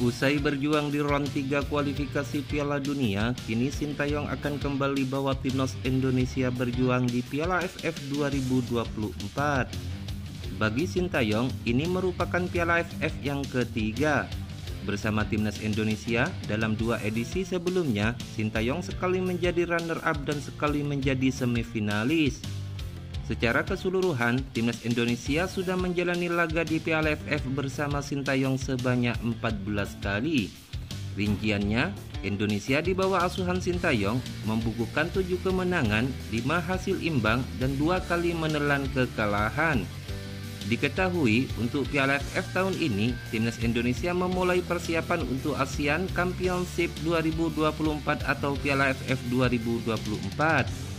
Usai berjuang di ronde 3 kualifikasi Piala Dunia, kini Sintayong akan kembali bawa timnas Indonesia berjuang di Piala AFF 2024. Bagi Sintayong, ini merupakan Piala AFF yang ketiga. Bersama timnas Indonesia, dalam 2 edisi sebelumnya, Sintayong sekali menjadi runner-up dan sekali menjadi semifinalis. Secara keseluruhan, timnas Indonesia sudah menjalani laga di Piala AFF bersama Sintayong sebanyak 14 kali. Rinciannya, Indonesia di bawah asuhan Sintayong membukukan 7 kemenangan, 5 hasil imbang, dan 2 kali menelan kekalahan. Diketahui, untuk Piala AFF tahun ini, timnas Indonesia memulai persiapan untuk ASEAN Championship 2024 atau Piala AFF 2024.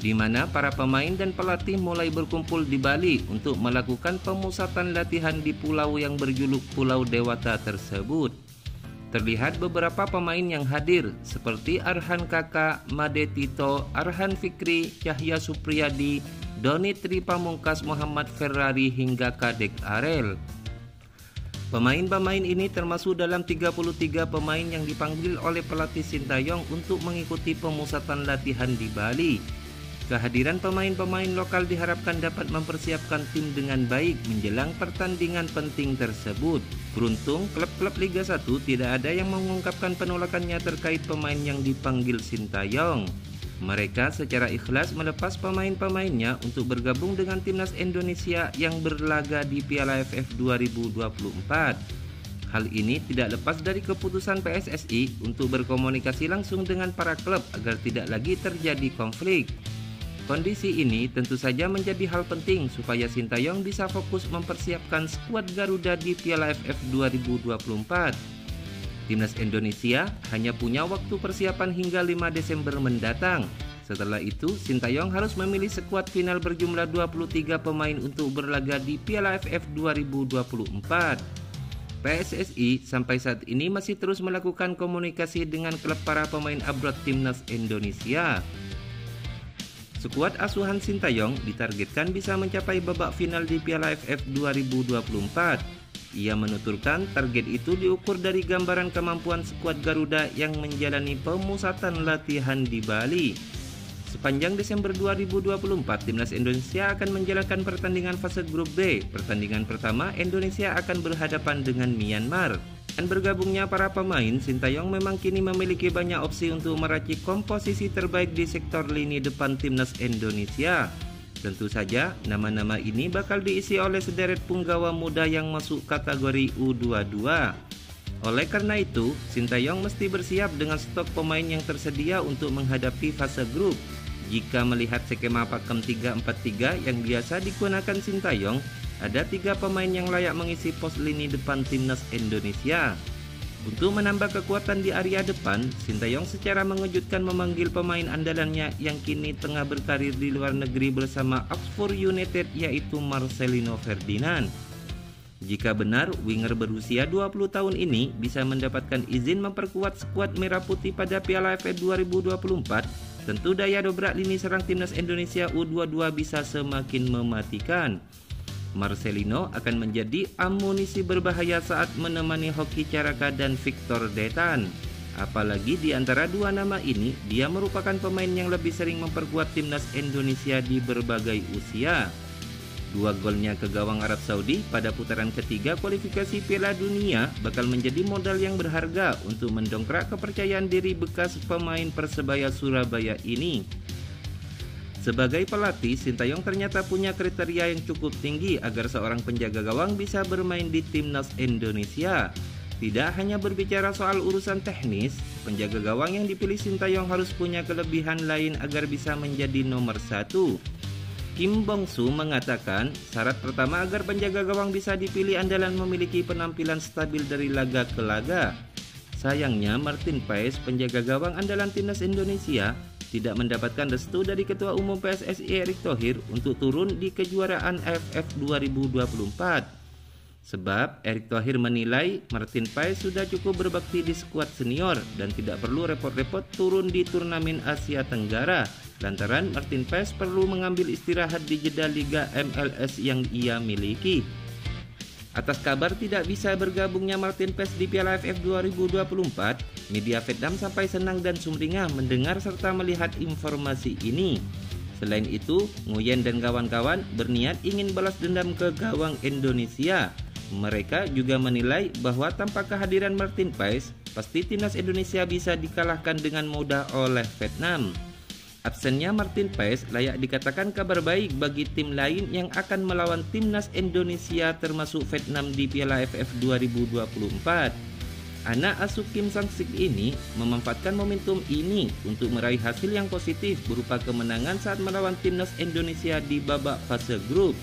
Di mana para pemain dan pelatih mulai berkumpul di Bali untuk melakukan pemusatan latihan di pulau yang berjuluk Pulau Dewata tersebut. Terlihat beberapa pemain yang hadir seperti Arhan Kaka, Made Tito, Arhan Fikri, Cahya Supriyadi, Doni Tri Pamungkas, Muhammad Ferrari hingga Kadek Arel. Pemain-pemain ini termasuk dalam 33 pemain yang dipanggil oleh pelatih Sintayong untuk mengikuti pemusatan latihan di Bali. Kehadiran pemain-pemain lokal diharapkan dapat mempersiapkan tim dengan baik menjelang pertandingan penting tersebut. Beruntung, klub-klub Liga 1 tidak ada yang mengungkapkan penolakannya terkait pemain yang dipanggil Sintayong. Mereka secara ikhlas melepas pemain-pemainnya untuk bergabung dengan timnas Indonesia yang berlaga di Piala AFF 2024. Hal ini tidak lepas dari keputusan PSSI untuk berkomunikasi langsung dengan para klub agar tidak lagi terjadi konflik. Kondisi ini tentu saja menjadi hal penting supaya Sintayong bisa fokus mempersiapkan skuad Garuda di Piala AFF 2024. Timnas Indonesia hanya punya waktu persiapan hingga 5 Desember mendatang. Setelah itu, Sintayong harus memilih skuad final berjumlah 23 pemain untuk berlaga di Piala AFF 2024. PSSI sampai saat ini masih terus melakukan komunikasi dengan klub para pemain abroad Timnas Indonesia. Skuad asuhan Sintayong ditargetkan bisa mencapai babak final di Piala AFF 2024. Ia menuturkan target itu diukur dari gambaran kemampuan skuad Garuda yang menjalani pemusatan latihan di Bali. Sepanjang Desember 2024, Timnas Indonesia akan menjalankan pertandingan fase grup B. Pertandingan pertama, Indonesia akan berhadapan dengan Myanmar. Dan bergabungnya para pemain, Sintayong memang kini memiliki banyak opsi untuk meracik komposisi terbaik di sektor lini depan timnas Indonesia. Tentu saja, nama-nama ini bakal diisi oleh sederet punggawa muda yang masuk kategori U22. Oleh karena itu, Sintayong mesti bersiap dengan stok pemain yang tersedia untuk menghadapi fase grup. Jika melihat skema pakem 3-4-3 yang biasa digunakan Sintayong, ada 3 pemain yang layak mengisi pos lini depan timnas Indonesia. Untuk menambah kekuatan di area depan, Sintayong secara mengejutkan memanggil pemain andalannya yang kini tengah berkarir di luar negeri bersama Oxford United, yaitu Marcelino Ferdinand. Jika benar, winger berusia 20 tahun ini bisa mendapatkan izin memperkuat skuad Merah Putih pada Piala AFF 2024, tentu daya dobrak lini serang timnas Indonesia U22 bisa semakin mematikan. Marcelino akan menjadi amunisi berbahaya saat menemani Hoki Caraka dan Victor Detan. Apalagi di antara 2 nama ini, dia merupakan pemain yang lebih sering memperkuat timnas Indonesia di berbagai usia. 2 golnya ke gawang Arab Saudi pada putaran ketiga kualifikasi Piala Dunia bakal menjadi modal yang berharga untuk mendongkrak kepercayaan diri bekas pemain Persebaya Surabaya ini. Sebagai pelatih, Sintayong ternyata punya kriteria yang cukup tinggi agar seorang penjaga gawang bisa bermain di timnas Indonesia. Tidak hanya berbicara soal urusan teknis, penjaga gawang yang dipilih Sintayong harus punya kelebihan lain agar bisa menjadi nomor 1. Kim Bong-su mengatakan, syarat pertama agar penjaga gawang bisa dipilih andalan memiliki penampilan stabil dari laga ke laga. Sayangnya, Martin Paes, penjaga gawang andalan timnas Indonesia, tidak mendapatkan restu dari Ketua Umum PSSI Erick Thohir untuk turun di kejuaraan AFF 2024. Sebab Erick Thohir menilai Martin Paes sudah cukup berbakti di skuad senior dan tidak perlu repot-repot turun di turnamen Asia Tenggara, lantaran Martin Paes perlu mengambil istirahat di jeda Liga MLS yang ia miliki. Atas kabar tidak bisa bergabungnya Martin Paes di Piala AFF 2024, media Vietnam sampai senang dan sumringah mendengar serta melihat informasi ini. Selain itu, Nguyen dan kawan-kawan berniat ingin balas dendam ke gawang Indonesia. Mereka juga menilai bahwa tanpa kehadiran Martin Paes, pasti timnas Indonesia bisa dikalahkan dengan mudah oleh Vietnam. Absennya Martin Paes layak dikatakan kabar baik bagi tim lain yang akan melawan timnas Indonesia termasuk Vietnam di Piala AFF 2024. Anak asuh Kim Sang-sik ini memanfaatkan momentum ini untuk meraih hasil yang positif berupa kemenangan saat melawan timnas Indonesia di babak fase grup.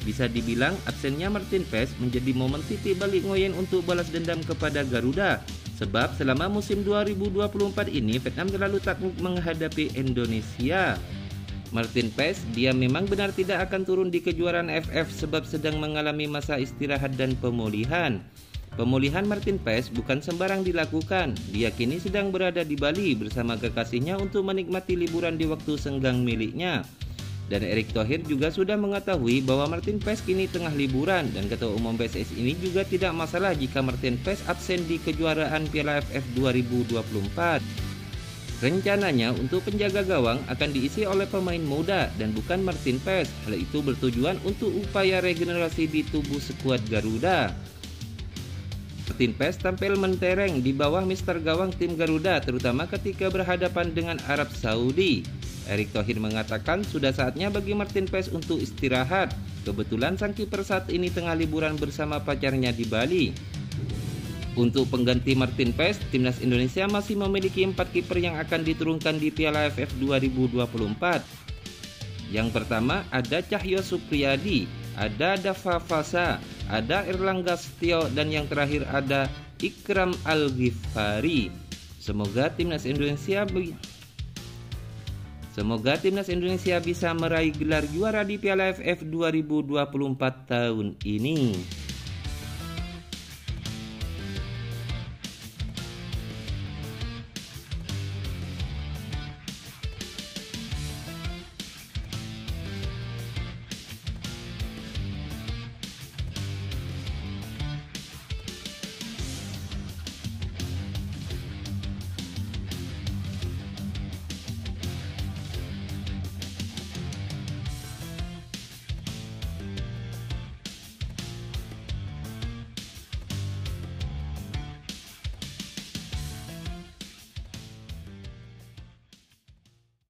Bisa dibilang absennya Martin Paes menjadi momen titik balik Nguyen untuk balas dendam kepada Garuda. Sebab selama musim 2024 ini Vietnam terlalu takut menghadapi Indonesia. Martin Paes dia memang benar tidak akan turun di kejuaraan AFF sebab sedang mengalami masa istirahat dan pemulihan. Pemulihan Martin Paes bukan sembarang dilakukan. Dia kini sedang berada di Bali bersama kekasihnya untuk menikmati liburan di waktu senggang miliknya. Dan Erick Thohir juga sudah mengetahui bahwa Martin Paes kini tengah liburan dan Ketua Umum PSSI ini juga tidak masalah jika Martin Paes absen di kejuaraan Piala AFF 2024. Rencananya untuk penjaga gawang akan diisi oleh pemain muda dan bukan Martin Paes. Hal itu bertujuan untuk upaya regenerasi di tubuh skuad Garuda. Martin Paes tampil mentereng di bawah mister gawang tim Garuda terutama ketika berhadapan dengan Arab Saudi. Erick Thohir mengatakan sudah saatnya bagi Martin Paes untuk istirahat. Kebetulan sang kiper saat ini tengah liburan bersama pacarnya di Bali. Untuk pengganti Martin Paes, timnas Indonesia masih memiliki 4 kiper yang akan diturunkan di Piala AFF 2024. Yang pertama ada Cahyo Supriyadi, ada Dava Fasa, ada Erlangga Setio, dan yang terakhir ada Ikram Al-Ghifari. Semoga timnas Indonesia bisa meraih gelar juara di Piala AFF 2024 tahun ini.